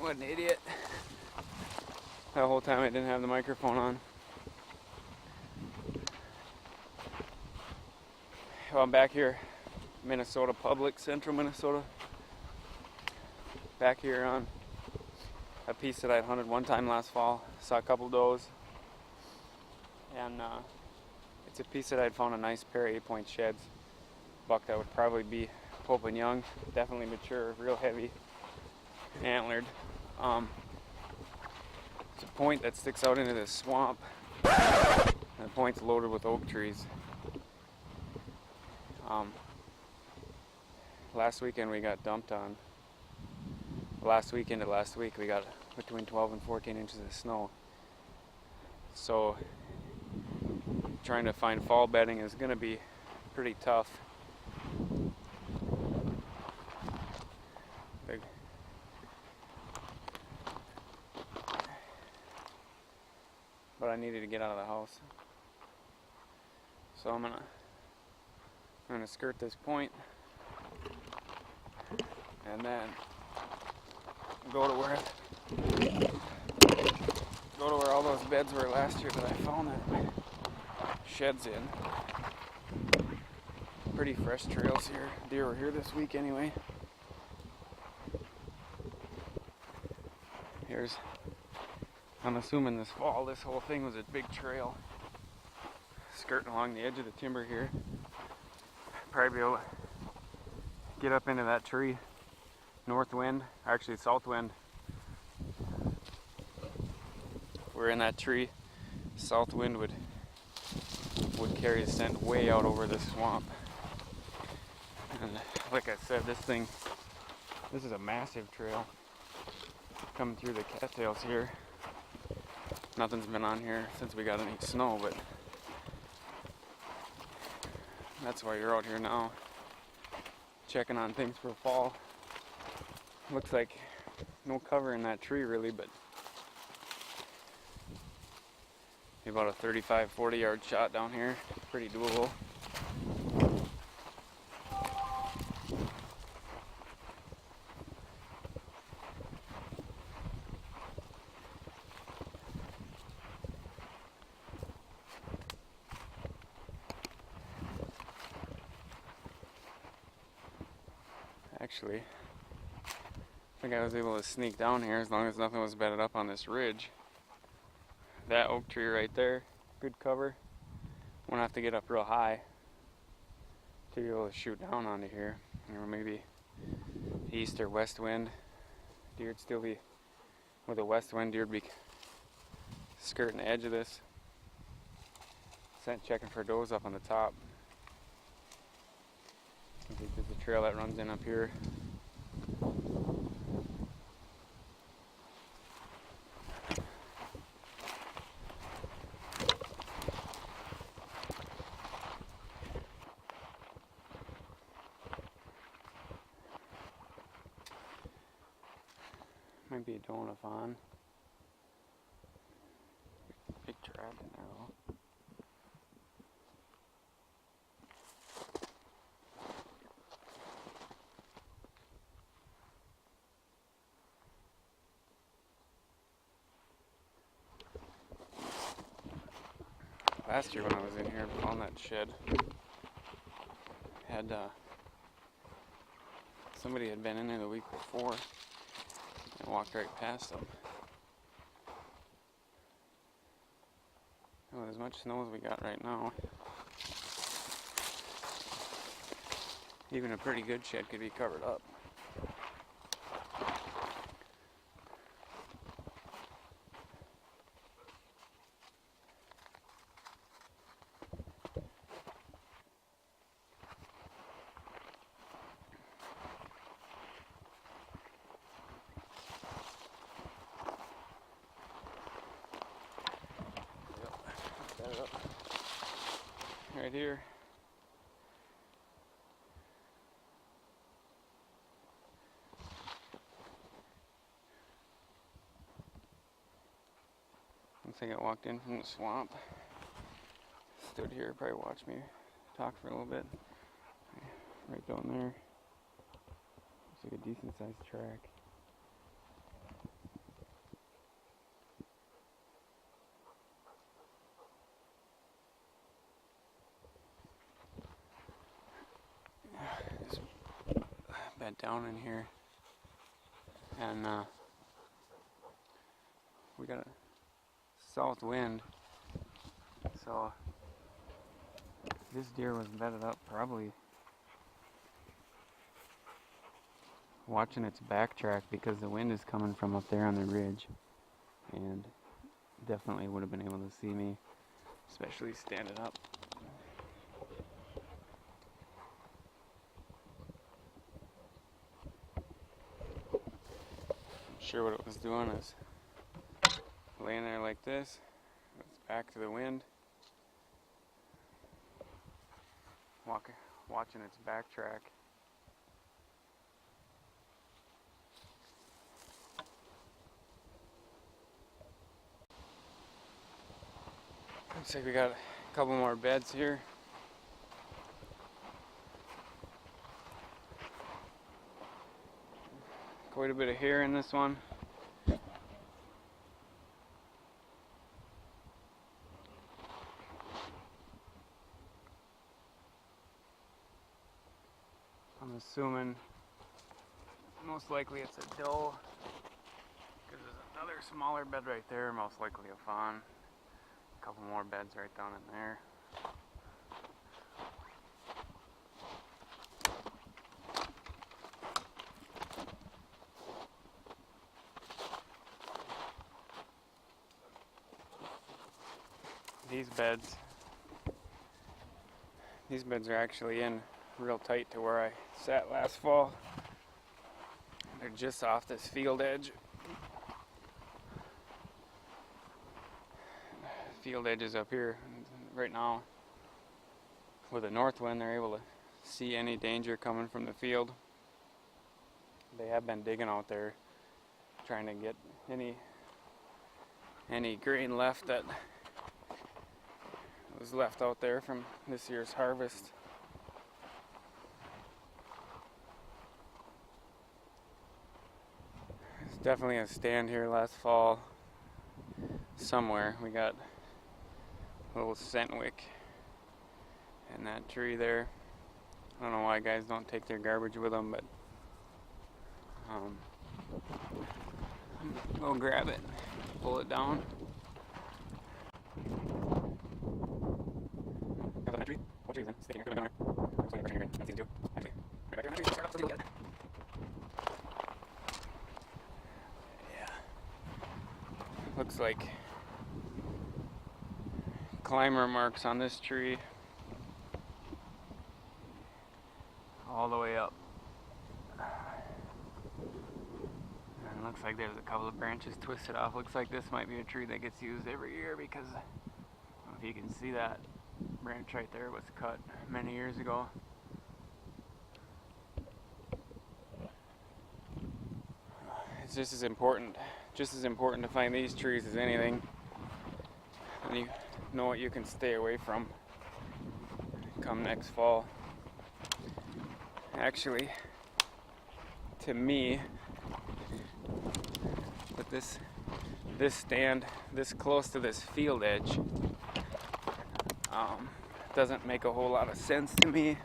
What an idiot. That whole time I didn't have the microphone on. Well, I'm back here, Minnesota Public, central Minnesota. Back here on a piece that I'd hunted one time last fall. Saw a couple does. And it's a piece that I'd found a nice pair of 8-point sheds. Buck that would probably be Pope and Young, definitely mature, real heavy, antlered. It's a point that sticks out into this swamp. And the point's loaded with oak trees. Last weekend we got dumped on. Last weekend to last week we got between 12 and 14 inches of snow. So trying to find fall bedding is going to be pretty tough. But I needed to get out of the house. So I'm gonna skirt this point and then go to where all those beds were last year that I found that sheds in. Pretty fresh trails here. Deer were here this week anyway. I'm assuming this fall this whole thing was a big trail skirting along the edge of the timber here. Probably be able to get up into that tree. North wind, actually south wind. We're in that tree. South wind would carry the scent way out over the swamp. And like I said, this is a massive trail coming through the cattails here. Nothing's been on here since we got any snow, but that's why you're out here now, checking on things for fall. Looks like no cover in that tree really, but about a 35-40 yard shot down here, pretty doable. Actually, I think I was able to sneak down here as long as nothing was bedded up on this ridge. That oak tree right there, good cover. Won't have to get up real high to be able to shoot down onto here. Or maybe east or west wind. Deer'd still be, with a west wind, deer'd be skirting the edge of this. Scent checking for does up on the top. I think there's a trail that runs in up here. Might be a doe a fawn. Big trap in there though. Last year when I was in here, on that shed, had somebody had been in there the week before and walked right past them. And with as much snow as we got right now, even a pretty good shed could be covered up. Right here. Looks like I walked in from the swamp. Stood here, probably watched me talk for a little bit. Right down there. Looks like a decent sized track. bed down in here, and we got a south wind, so this deer was bedded up probably watching its backtrack because the wind is coming from up there on the ridge, and definitely would have been able to see me, especially standing up. I'm sure what it was doing is laying there like this, its back to the wind, watching its backtrack. Looks like we got a couple more beds here. Quite a bit of hair in this one. I'm assuming most likely it's a doe, because there's another smaller bed right there, most likely a fawn. A couple more beds right down in there. These beds are actually in real tight to where I sat last fall. They're just off this field edge. Field edge is up here right now. With a north wind, they're able to see any danger coming from the field. They have been digging out there, trying to get any grain left that was left out there from this year's harvest. There's definitely a stand here last fall somewhere. We got a little scentwick in that tree there. I don't know why guys don't take their garbage with them, but go grab it, pull it down. What tree is it? Sticking here. I'm just waiting for here. Nothing to do. Actually, right back here. Start up the deal again. Yeah. Looks like climber marks on this tree all the way up. And looks like there's a couple of branches twisted off. Looks like this might be a tree that gets used every year, because I don't know if you can see that branch right there was cut many years ago. It's just as important to find these trees as anything, and you know what you can stay away from come next fall. Actually, to me, with this stand this close to this field edge, doesn't make a whole lot of sense to me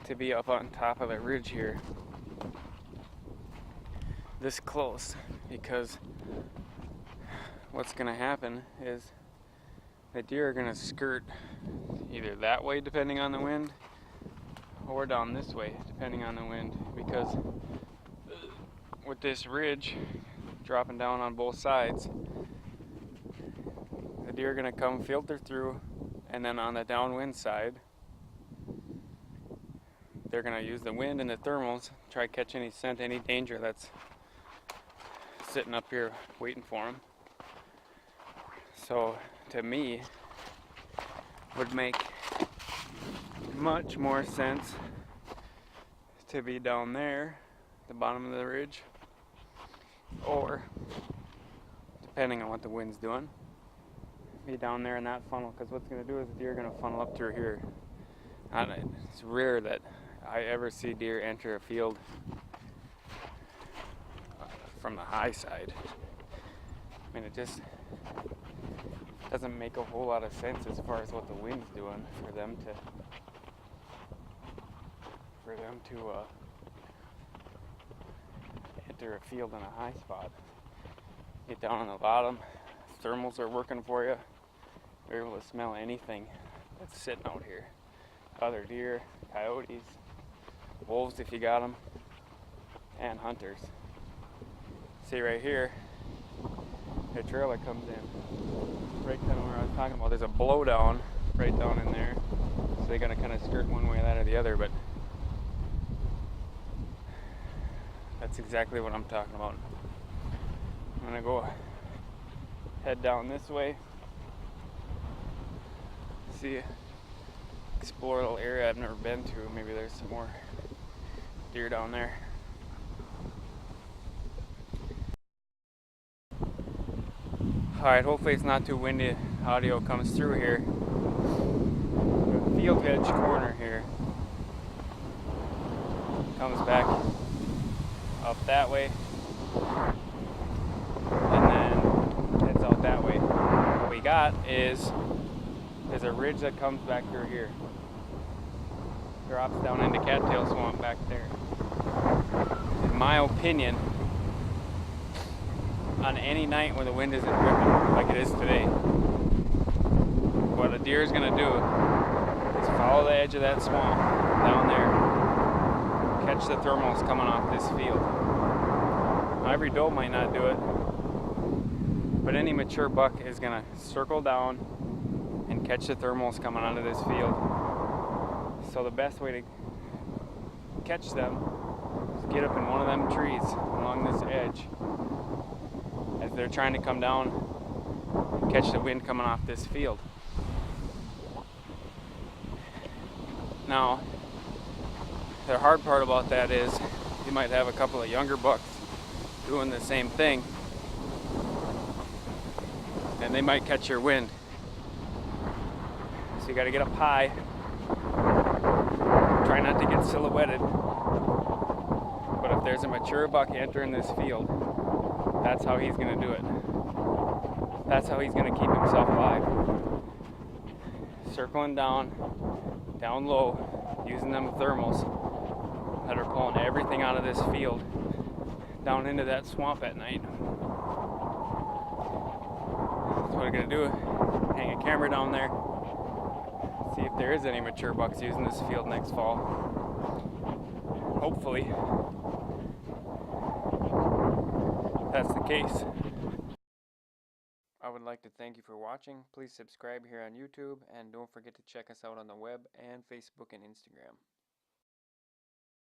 to be up on top of the ridge here this close, because what's going to happen is the deer are going to skirt either that way depending on the wind, or down this way depending on the wind, because with this ridge dropping down on both sides, the deer are going to come filter through, and then on the downwind side they're going to use the wind and the thermals, try to catch any scent, any danger that's sitting up here waiting for them. So to me, would make much more sense to be down there, the bottom of the ridge, or depending on what the wind's doing, be down there in that funnel, because what's going to do is the deer are going to funnel up through here. It's rare that I ever see deer enter a field from the high side. I mean, it just doesn't make a whole lot of sense as far as what the wind's doing for them to enter a field in a high spot. Get down on the bottom, thermals are working for you. You're able to smell anything that's sitting out here. Other deer, coyotes, wolves if you got them, and hunters. See right here, the trail that comes in, right down where I was talking about, there's a blowdown right down in there. So they gotta kind of skirt one way that or the other, but that's exactly what I'm talking about. I'm gonna go head down this way, see, explore a little area I've never been to. Maybe there's some more deer down there. Alright, hopefully it's not too windy. Audio comes through here. Field edge corner here. Comes back up that way. And then heads out that way. What we got is there's a ridge that comes back through here. Drops down into Cattail Swamp back there. In my opinion, on any night when the wind isn't whipping like it is today, what a deer is going to do is follow the edge of that swamp down there, catch the thermals coming off this field. Now, every doe might not do it, but any mature buck is going to circle down and catch the thermals coming onto this field. So the best way to catch them is get up in one of them trees along this edge as they're trying to come down and catch the wind coming off this field. Now, the hard part about that is you might have a couple of younger bucks doing the same thing, and they might catch your wind. So you got to get up high, try not to get silhouetted. But if there's a mature buck entering this field, that's how he's going to do it. That's how he's going to keep himself alive. Circling down low, using them thermals that are pulling everything out of this field down into that swamp at night. That's what I'm going to do. Hang a camera down there. See if there is any mature bucks using this field next fall. Hopefully, that's the case. I would like to thank you for watching. Please subscribe here on YouTube, and don't forget to check us out on the web and Facebook and Instagram.